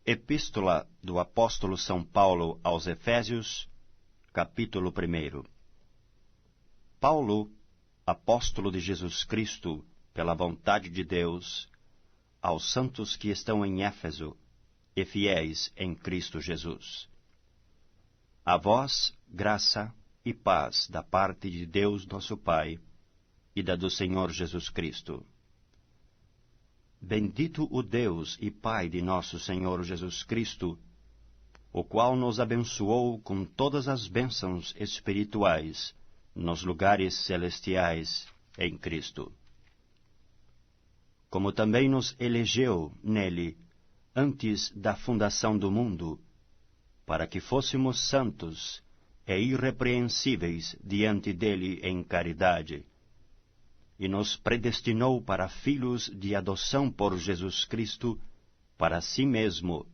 Epístola do Apóstolo São Paulo aos Efésios, capítulo 1. Paulo, apóstolo de Jesus Cristo, pela vontade de Deus, aos santos que estão em Éfeso e fiéis em Cristo Jesus. A vós, graça e paz da parte de Deus nosso Pai e da do Senhor Jesus Cristo. Bendito o Deus e Pai de nosso Senhor Jesus Cristo, o qual nos abençoou com todas as bênçãos espirituais nos lugares celestiais em Cristo. Como também nos elegeu nele antes da fundação do mundo, para que fôssemos santos e irrepreensíveis diante dele em caridade, e nos predestinou para filhos de adoção por Jesus Cristo, para si mesmo,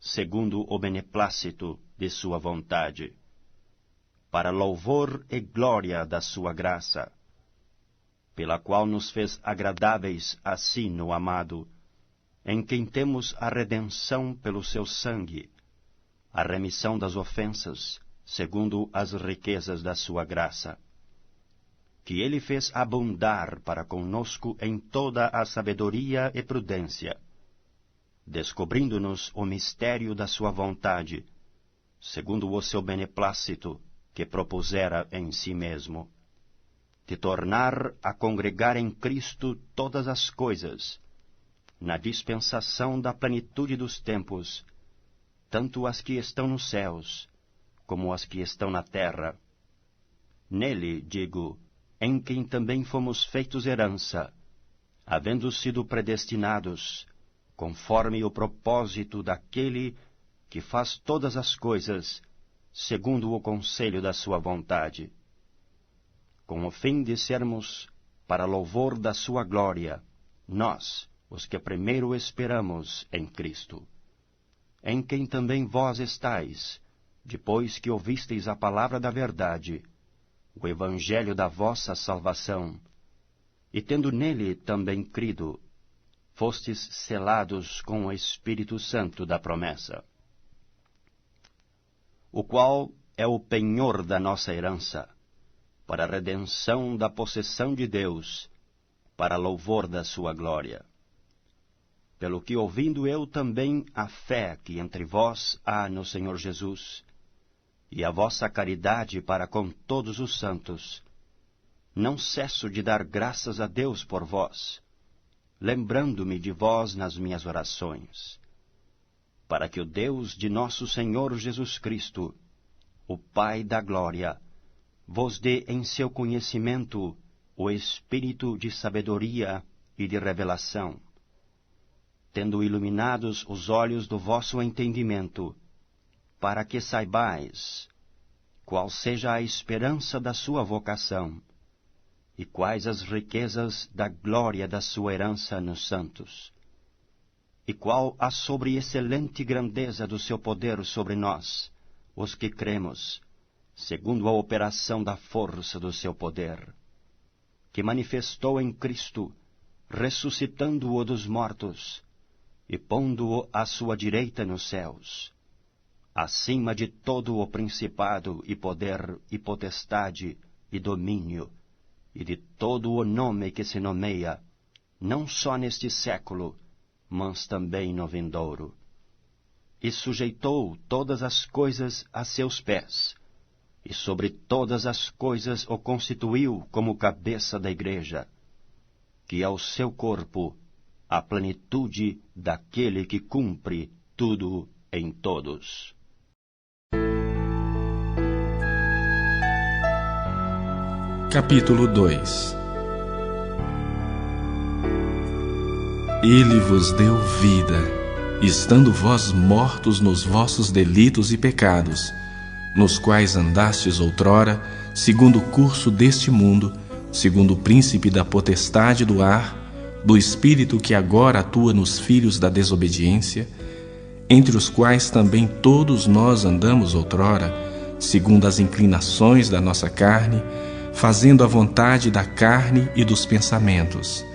segundo o beneplácito de sua vontade, para louvor e glória da sua graça, pela qual nos fez agradáveis a si no amado, em quem temos a redenção pelo seu sangue, a remissão das ofensas, segundo as riquezas da sua graça, que ele fez abundar para conosco em toda a sabedoria e prudência, descobrindo-nos o mistério da sua vontade, segundo o seu beneplácito que propusera em si mesmo, de tornar a congregar em Cristo todas as coisas, na dispensação da plenitude dos tempos, tanto as que estão nos céus, como as que estão na terra. Nele, digo, em quem também fomos feitos herança, havendo sido predestinados, conforme o propósito daquele que faz todas as coisas, segundo o conselho da sua vontade, com o fim de sermos, para louvor da sua glória, nós, os que primeiro esperamos em Cristo, em quem também vós estáis, depois que ouvisteis a palavra da verdade, o evangelho da vossa salvação, e tendo nele também crido, fostes selados com o Espírito Santo da promessa, o qual é o penhor da nossa herança, para a redenção da possessão de Deus, para louvor da sua glória. Pelo que ouvindo eu também a fé que entre vós há no Senhor Jesus, e a vossa caridade para com todos os santos, não cesso de dar graças a Deus por vós, lembrando-me de vós nas minhas orações, para que o Deus de nosso Senhor Jesus Cristo, o Pai da glória, vos dê em seu conhecimento o espírito de sabedoria e de revelação, tendo iluminados os olhos do vosso entendimento, para que saibais qual seja a esperança da sua vocação, e quais as riquezas da glória da sua herança nos santos, e qual a sobreexcelente grandeza do seu poder sobre nós, os que cremos, segundo a operação da força do seu poder, que manifestou em Cristo, ressuscitando-o dos mortos, e pondo-o à sua direita nos céus, acima de todo o principado e poder e potestade e domínio, e de todo o nome que se nomeia, não só neste século, mas também no vindouro. E sujeitou todas as coisas a seus pés, e sobre todas as coisas o constituiu como cabeça da igreja, que é o seu corpo, a plenitude daquele que cumpre tudo em todos. Capítulo 2. Ele vos deu vida, estando vós mortos nos vossos delitos e pecados, nos quais andastes outrora, segundo o curso deste mundo, segundo o príncipe da potestade do ar, do espírito que agora atua nos filhos da desobediência, entre os quais também todos nós andamos outrora, segundo as inclinações da nossa carne, fazendo a vontade da carne e dos pensamentos.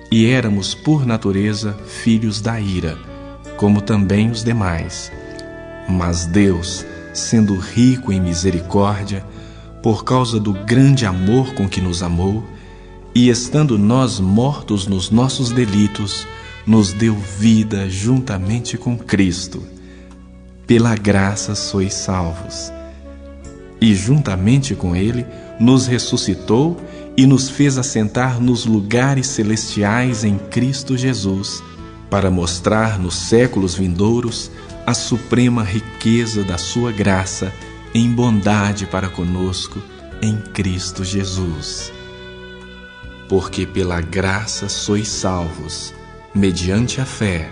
E éramos, por natureza, filhos da ira, como também os demais. Mas Deus, sendo rico em misericórdia, por causa do grande amor com que nos amou, e estando nós mortos nos nossos delitos, nos deu vida juntamente com Cristo. Pela graça sois salvos. E juntamente com Ele nos ressuscitou e nos fez assentar nos lugares celestiais em Cristo Jesus, para mostrar nos séculos vindouros a suprema riqueza da sua graça em bondade para conosco em Cristo Jesus. Porque pela graça sois salvos, mediante a fé.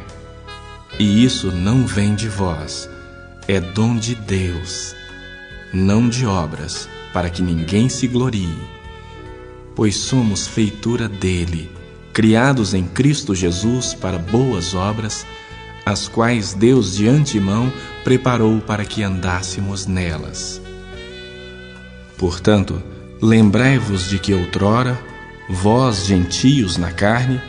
E isso não vem de vós, é dom de Deus, não de obras, para que ninguém se glorie. Pois somos feitura dele, criados em Cristo Jesus para boas obras, as quais Deus de antemão preparou para que andássemos nelas. Portanto, lembrai-vos de que outrora, vós, gentios na carne,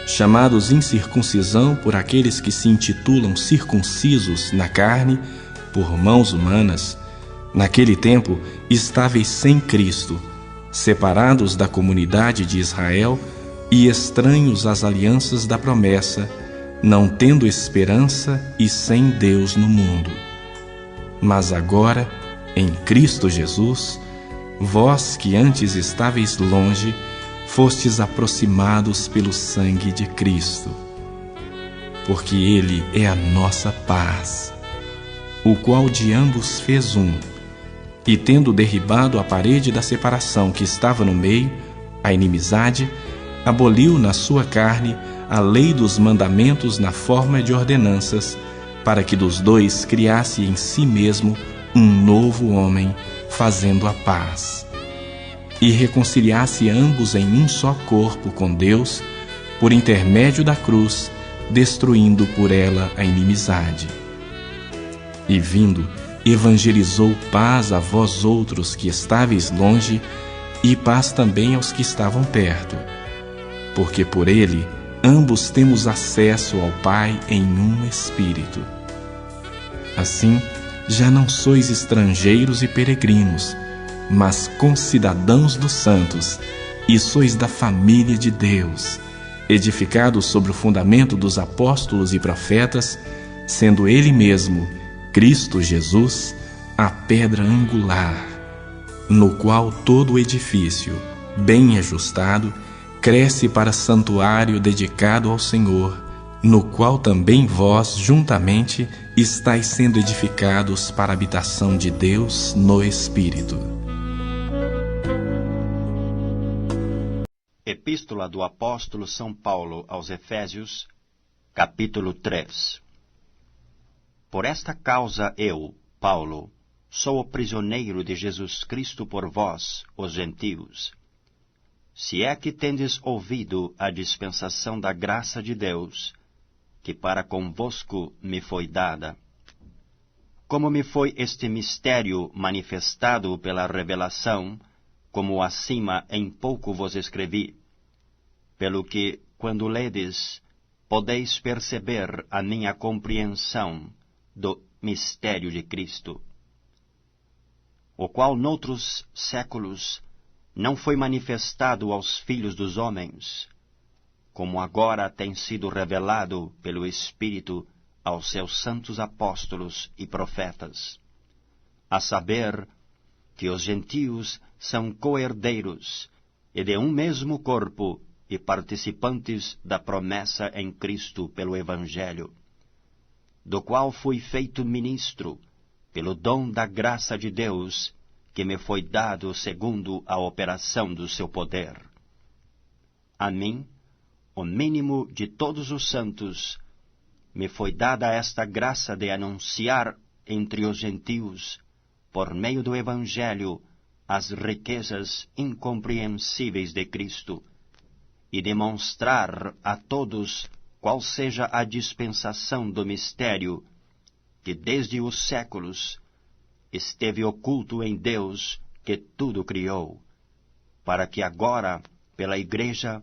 chamados incircuncisão por aqueles que se intitulam circuncisos na carne, por mãos humanas, naquele tempo estáveis sem Cristo, separados da comunidade de Israel e estranhos às alianças da promessa, não tendo esperança e sem Deus no mundo. Mas agora, em Cristo Jesus, vós que antes estáveis longe, fostes aproximados pelo sangue de Cristo. Porque Ele é a nossa paz, o qual de ambos fez um, e tendo derribado a parede da separação que estava no meio, a inimizade, aboliu na sua carne a lei dos mandamentos na forma de ordenanças, para que dos dois criasse em si mesmo um novo homem, fazendo a paz, e reconciliasse ambos em um só corpo com Deus, por intermédio da cruz, destruindo por ela a inimizade. E vindo, evangelizou paz a vós outros que estáveis longe, e paz também aos que estavam perto, porque por ele ambos temos acesso ao Pai em um Espírito. Assim, já não sois estrangeiros e peregrinos, mas concidadãos dos santos, e sois da família de Deus, edificados sobre o fundamento dos apóstolos e profetas, sendo Ele mesmo, Cristo Jesus, a pedra angular, no qual todo o edifício, bem ajustado, cresce para santuário dedicado ao Senhor, no qual também vós, juntamente, estáis sendo edificados para a habitação de Deus no Espírito. Epístola do Apóstolo São Paulo aos Efésios, capítulo 3. Por esta causa eu, Paulo, sou o prisioneiro de Jesus Cristo por vós, os gentios. Se é que tendes ouvido a dispensação da graça de Deus, que para convosco me foi dada. Como me foi este mistério manifestado pela revelação, como acima em pouco vos escrevi, pelo que, quando ledes, podeis perceber a minha compreensão do mistério de Cristo, o qual noutros séculos não foi manifestado aos filhos dos homens, como agora tem sido revelado pelo Espírito aos seus santos apóstolos e profetas, a saber, que os gentios são co-herdeiros e de um mesmo corpo e participantes da promessa em Cristo pelo Evangelho, do qual fui feito ministro, pelo dom da graça de Deus, que me foi dado segundo a operação do seu poder. A mim, o mínimo de todos os santos, me foi dada esta graça de anunciar entre os gentios, por meio do Evangelho, as riquezas incompreensíveis de Cristo, e demonstrar a todos qual seja a dispensação do mistério, que desde os séculos esteve oculto em Deus, que tudo criou, para que agora, pela Igreja,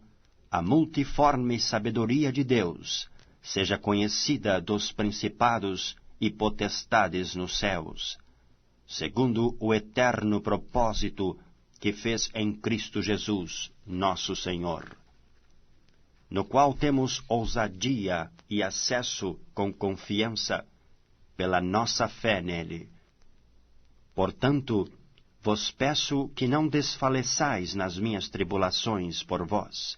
a multiforme sabedoria de Deus seja conhecida dos principados e potestades nos céus, segundo o eterno propósito que fez em Cristo Jesus, nosso Senhor, no qual temos ousadia e acesso com confiança pela nossa fé nele. Portanto, vos peço que não desfaleçais nas minhas tribulações por vós,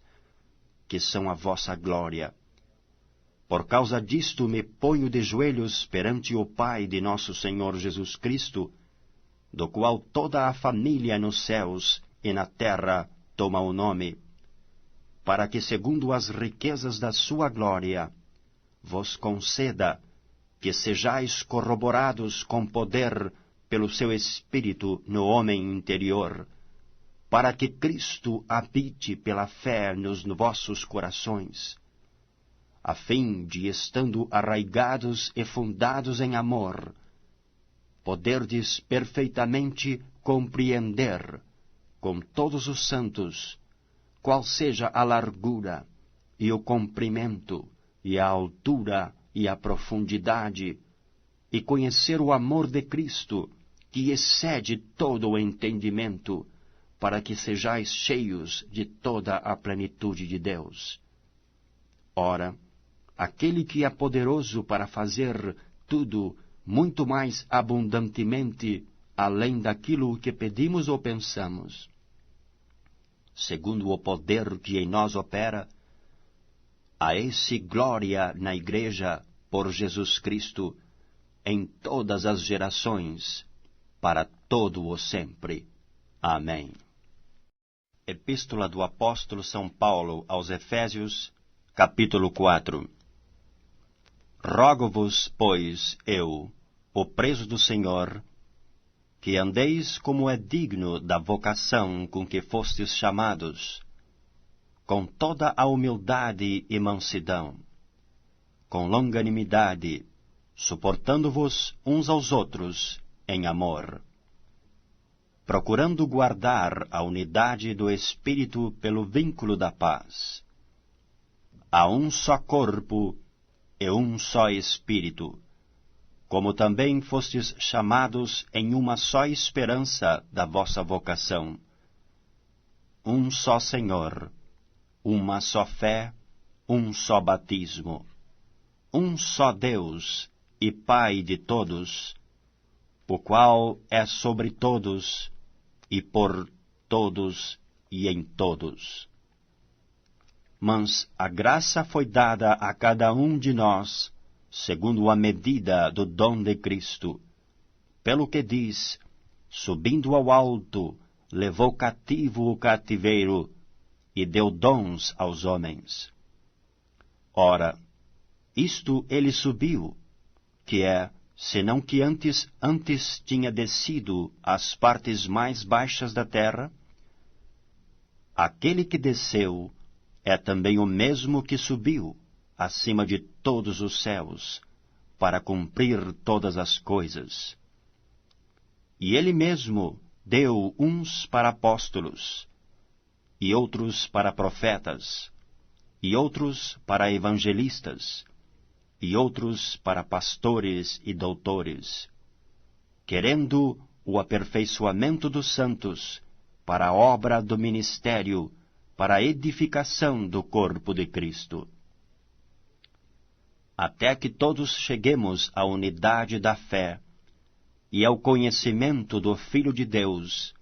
que são a vossa glória. Por causa disto me ponho de joelhos perante o Pai de nosso Senhor Jesus Cristo, do qual toda a família nos céus e na terra toma o nome, para que, segundo as riquezas da sua glória, vos conceda que sejais corroborados com poder pelo seu Espírito no homem interior, para que Cristo habite pela fé nos vossos corações, a fim de, estando arraigados e fundados em amor, poderdes perfeitamente compreender, com todos os santos, qual seja a largura, e o comprimento, e a altura, e a profundidade, e conhecer o amor de Cristo, que excede todo o entendimento, para que sejais cheios de toda a plenitude de Deus. Ora, aquele que é poderoso para fazer tudo muito mais abundantemente, além daquilo que pedimos ou pensamos, segundo o poder que em nós opera, a esse glória na Igreja por Jesus Cristo, em todas as gerações, para todo o sempre. Amém. Epístola do Apóstolo São Paulo aos Efésios, capítulo 4. Rogo-vos, pois, eu, o preso do Senhor, que andeis como é digno da vocação com que fostes chamados, com toda a humildade e mansidão, com longanimidade, suportando-vos uns aos outros em amor, procurando guardar a unidade do Espírito pelo vínculo da paz. Há um só corpo e um só Espírito, como também fostes chamados em uma só esperança da vossa vocação. Um só Senhor, uma só fé, um só batismo, um só Deus e Pai de todos, o qual é sobre todos, e por todos, e em todos. Mas a graça foi dada a cada um de nós, segundo a medida do dom de Cristo, pelo que diz, subindo ao alto, levou cativo o cativeiro, e deu dons aos homens. Ora, isto ele subiu, que é, senão que antes tinha descido às partes mais baixas da terra? Aquele que desceu é também o mesmo que subiu acima de todos os céus, para cumprir todas as coisas. E ele mesmo deu uns para apóstolos, e outros para profetas, e outros para evangelistas, e outros para pastores e doutores, querendo o aperfeiçoamento dos santos, para a obra do ministério, para a edificação do corpo de Cristo, até que todos cheguemos à unidade da fé e ao conhecimento do Filho de Deus,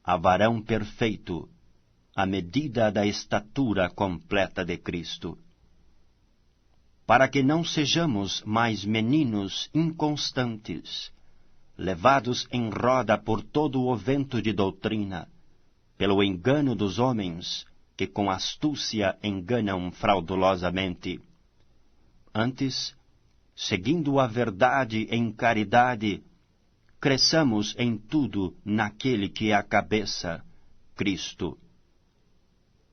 a varão perfeito, à medida da estatura completa de Cristo, para que não sejamos mais meninos inconstantes, levados em roda por todo o vento de doutrina, pelo engano dos homens, que com astúcia enganam fraudulosamente. Antes, seguindo a verdade em caridade, cresçamos em tudo naquele que é a cabeça, Cristo,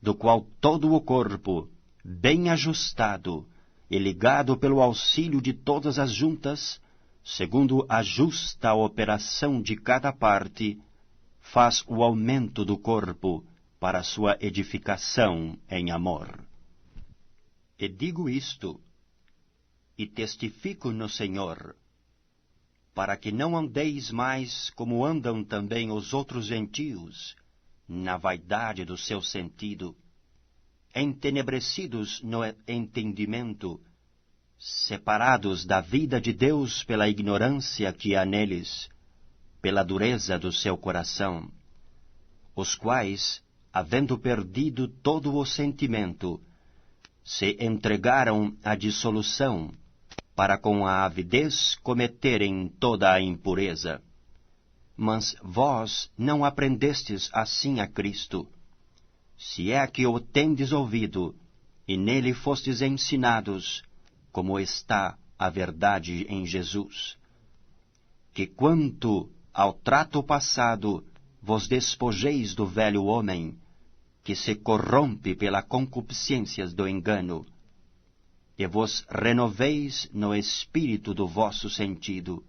do qual todo o corpo, bem ajustado e ligado pelo auxílio de todas as juntas, segundo a justa operação de cada parte, faz o aumento do corpo para sua edificação em amor. E digo isto, e testifico no Senhor, para que não andeis mais como andam também os outros gentios, na vaidade do seu sentido, entenebrecidos no entendimento, separados da vida de Deus pela ignorância que há neles, pela dureza do seu coração, os quais, havendo perdido todo o sentimento, se entregaram à dissolução, para com a avidez cometerem toda a impureza. Mas vós não aprendestes assim a Cristo, se é que o tendes ouvido, e nele fostes ensinados, como está a verdade em Jesus, que quanto ao trato passado, vos despojeis do velho homem, que se corrompe pela concupiscência do engano, e vos renoveis no espírito do vosso sentido,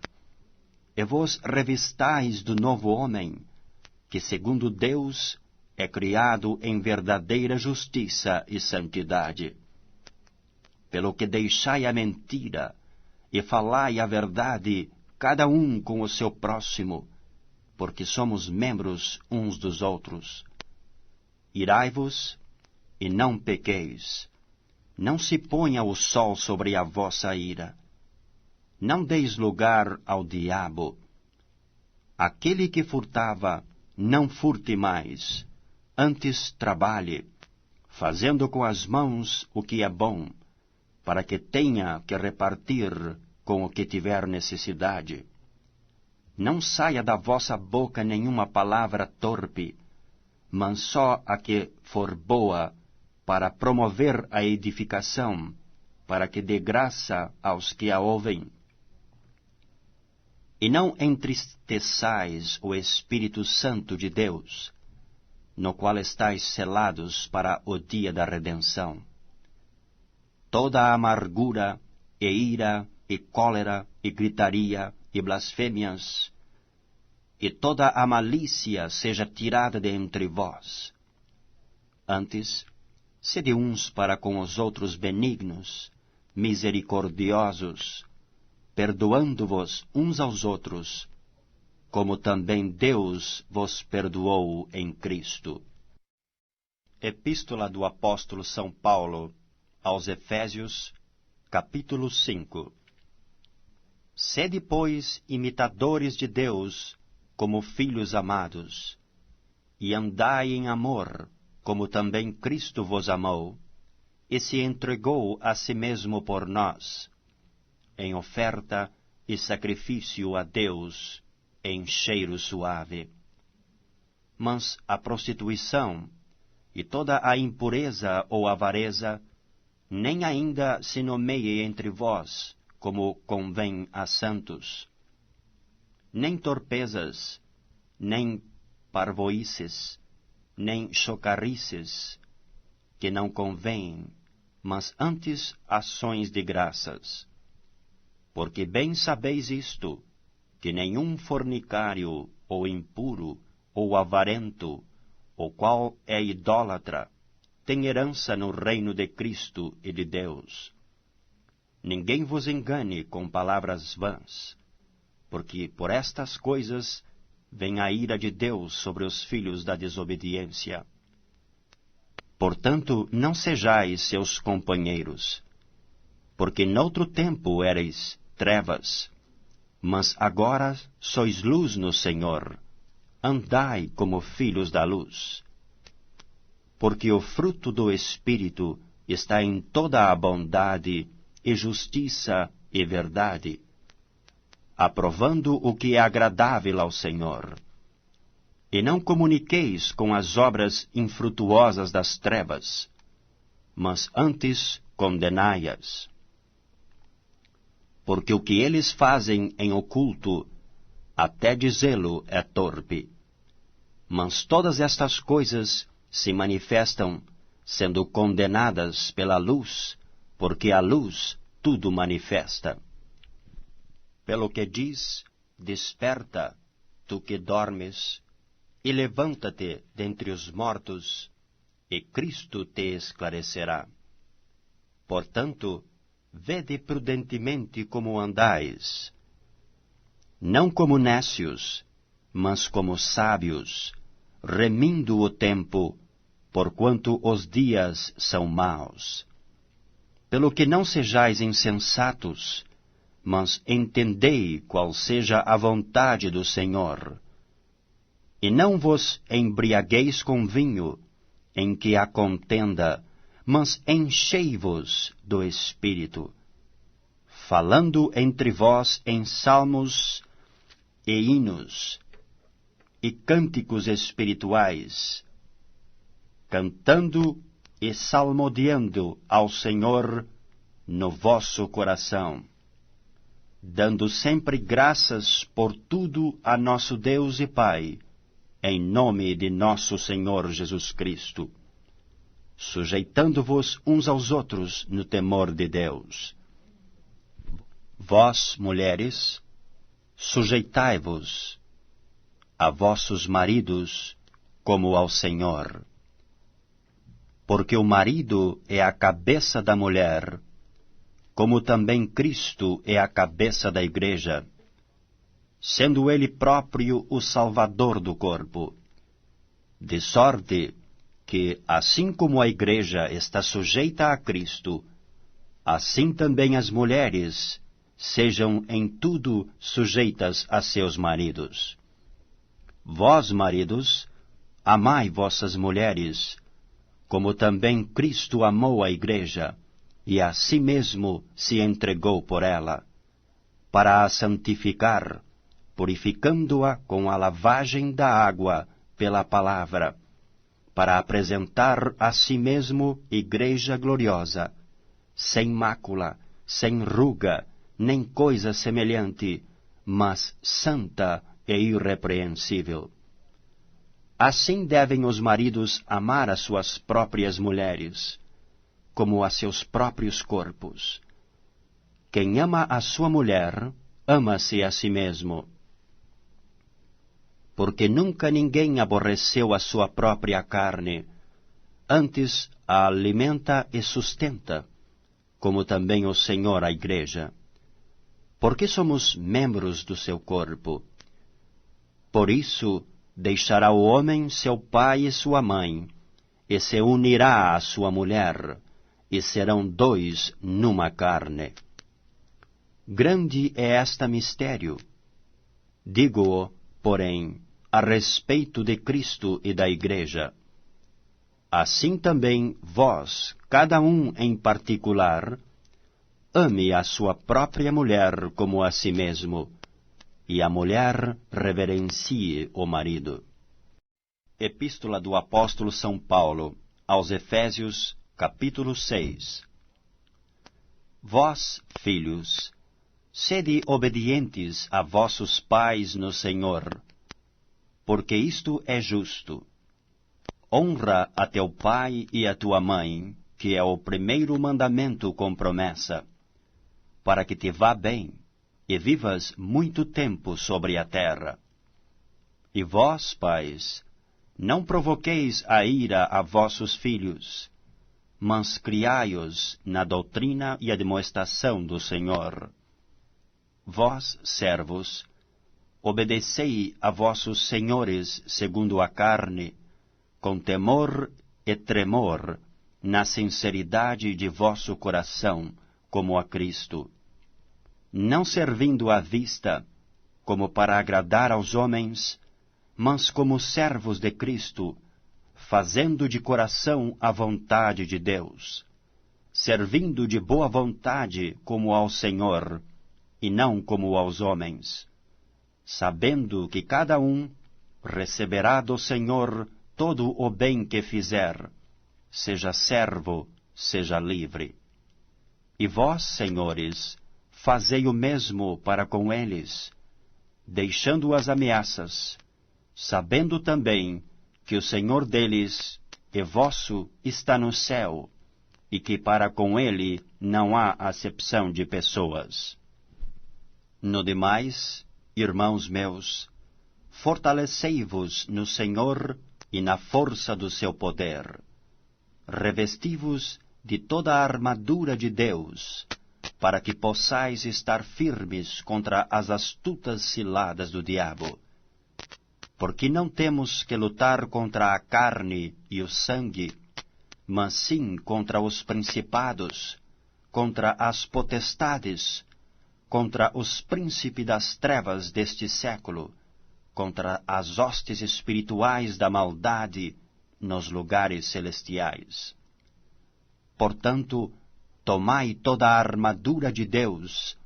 e vos revistais do novo homem, que segundo Deus é criado em verdadeira justiça e santidade. Pelo que deixai a mentira, e falai a verdade, cada um com o seu próximo, porque somos membros uns dos outros. Irai-vos, e não pequeis. Não se ponha o sol sobre a vossa ira. Não deis lugar ao diabo. Aquele que furtava, não furte mais. Antes trabalhe, fazendo com as mãos o que é bom, para que tenha que repartir com o que tiver necessidade. Não saia da vossa boca nenhuma palavra torpe, mas só a que for boa, para promover a edificação, para que dê graça aos que a ouvem. E não entristeçais o Espírito Santo de Deus, no qual estáis selados para o dia da redenção. Toda a amargura, e ira, e cólera, e gritaria, e blasfêmias, e toda a malícia seja tirada de entre vós. Antes, sede uns para com os outros benignos, misericordiosos, perdoando-vos uns aos outros, como também Deus vos perdoou em Cristo. Epístola do Apóstolo São Paulo aos Efésios, capítulo 5. Sede, pois, imitadores de Deus, como filhos amados, e andai em amor, como também Cristo vos amou, e se entregou a si mesmo por nós, em oferta e sacrifício a Deus, em cheiro suave. Mas a prostituição e toda a impureza ou avareza nem ainda se nomeie entre vós, como convém a santos. Nem torpezas, nem parvoices, nem chocarrices, que não convêm, mas antes ações de graças. Porque bem sabeis isto, que nenhum fornicário, ou impuro, ou avarento, o qual é idólatra, tem herança no reino de Cristo e de Deus. Ninguém vos engane com palavras vãs, porque por estas coisas vem a ira de Deus sobre os filhos da desobediência. Portanto, não sejais seus companheiros, porque noutro tempo erais trevas, mas agora sois luz no Senhor. Andai como filhos da luz. Porque o fruto do Espírito está em toda a bondade, e justiça e verdade, aprovando o que é agradável ao Senhor. E não comuniqueis com as obras infrutuosas das trevas, mas antes condenai-as. Porque o que eles fazem em oculto, até dizê-lo é torpe. Mas todas estas coisas se manifestam, sendo condenadas pela luz, porque a luz tudo manifesta. Pelo que diz, desperta, tu que dormes, e levanta-te dentre os mortos, e Cristo te esclarecerá. Portanto, vede prudentemente como andais, não como nécios, mas como sábios, remindo o tempo, porquanto os dias são maus. Pelo que não sejais insensatos, mas entendei qual seja a vontade do Senhor. E não vos embriagueis com vinho, em que há contenda, mas enchei-vos do Espírito, falando entre vós em salmos e hinos e cânticos espirituais, cantando e salmodiando ao Senhor no vosso coração, dando sempre graças por tudo a nosso Deus e Pai, em nome de nosso Senhor Jesus Cristo, sujeitando-vos uns aos outros no temor de Deus. Vós, mulheres, sujeitai-vos a vossos maridos como ao Senhor. Porque o marido é a cabeça da mulher, como também Cristo é a cabeça da igreja, sendo ele próprio o Salvador do corpo. De sorte que, assim como a igreja está sujeita a Cristo, assim também as mulheres sejam em tudo sujeitas a seus maridos. Vós, maridos, amai vossas mulheres, como também Cristo amou a igreja, e a si mesmo se entregou por ela, para a santificar, purificando-a com a lavagem da água pela palavra, para apresentar a si mesmo igreja gloriosa, sem mácula, sem ruga, nem coisa semelhante, mas santa e irrepreensível. Assim devem os maridos amar as suas próprias mulheres, como a seus próprios corpos. Quem ama a sua mulher, ama-se a si mesmo. Porque nunca ninguém aborreceu a sua própria carne, antes a alimenta e sustenta, como também o Senhor a igreja, porque somos membros do seu corpo. Por isso, deixará o homem seu pai e sua mãe, e se unirá à sua mulher, e serão dois numa carne. Grande é este mistério. Digo-o, porém, a respeito de Cristo e da igreja. Assim também vós, cada um em particular, ame a sua própria mulher como a si mesmo, e a mulher reverencie o marido. Epístola do Apóstolo São Paulo aos Efésios, capítulo 6. Vós, filhos, sede obedientes a vossos pais no Senhor, porque isto é justo. Honra a teu pai e a tua mãe, que é o primeiro mandamento com promessa, para que te vá bem e vivas muito tempo sobre a terra. E vós, pais, não provoqueis a ira a vossos filhos, mas criai-os na doutrina e admoestação do Senhor. Vós, servos, obedecei a vossos senhores segundo a carne, com temor e tremor, na sinceridade de vosso coração, como a Cristo, não servindo à vista, como para agradar aos homens, mas como servos de Cristo, fazendo de coração a vontade de Deus, servindo de boa vontade como ao Senhor, e não como aos homens, sabendo que cada um receberá do Senhor todo o bem que fizer, seja servo, seja livre. E vós, senhores, fazei o mesmo para com eles, deixando as ameaças, sabendo também que o Senhor deles e vosso está no céu, e que para com ele não há acepção de pessoas. No demais, irmãos meus, fortalecei-vos no Senhor e na força do seu poder. Revesti-vos de toda a armadura de Deus, para que possais estar firmes contra as astutas ciladas do diabo. Porque não temos que lutar contra a carne e o sangue, mas sim contra os principados, contra as potestades, contra os príncipes das trevas deste século, contra as hostes espirituais da maldade nos lugares celestiais. Portanto, tomai toda a armadura de Deus,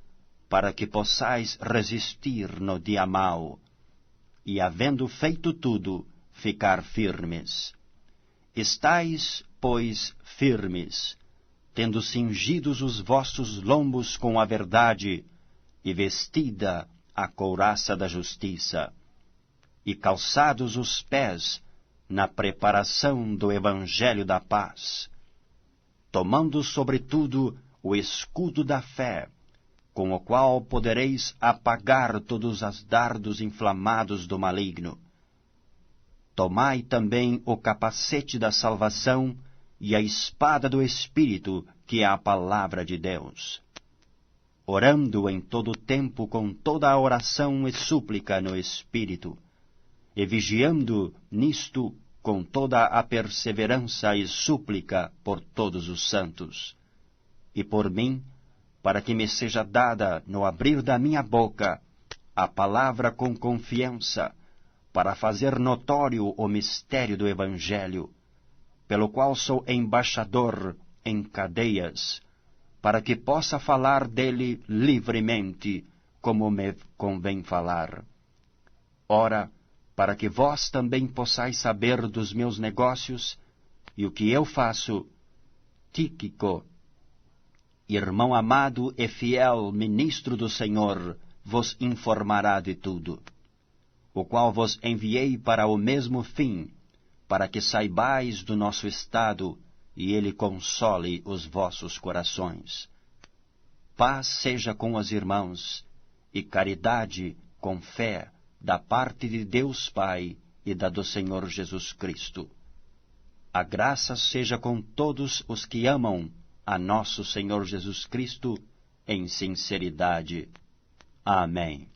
para que possais resistir no dia mau, e, havendo feito tudo, ficar firmes. Estais, pois, firmes, tendo cingidos os vossos lombos com a verdade, e vestida a couraça da justiça, e calçados os pés na preparação do Evangelho da paz, tomando sobretudo o escudo da fé, com o qual podereis apagar todos os dardos inflamados do maligno. Tomai também o capacete da salvação e a espada do Espírito, que é a palavra de Deus, orando em todo o tempo com toda a oração e súplica no Espírito, e vigiando nisto com toda a perseverança e súplica por todos os santos, e por mim, para que me seja dada, no abrir da minha boca, a palavra com confiança, para fazer notório o mistério do Evangelho, pelo qual sou embaixador em cadeias, para que possa falar dele livremente, como me convém falar. Ora, para que vós também possais saber dos meus negócios e o que eu faço, Tíquico, irmão amado e fiel ministro do Senhor, vos informará de tudo, o qual vos enviei para o mesmo fim, para que saibais do nosso estado, e ele console os vossos corações. Paz seja com os irmãos, e caridade com fé, da parte de Deus Pai e da do Senhor Jesus Cristo. A graça seja com todos os que amam a nosso Senhor Jesus Cristo em sinceridade. Amém.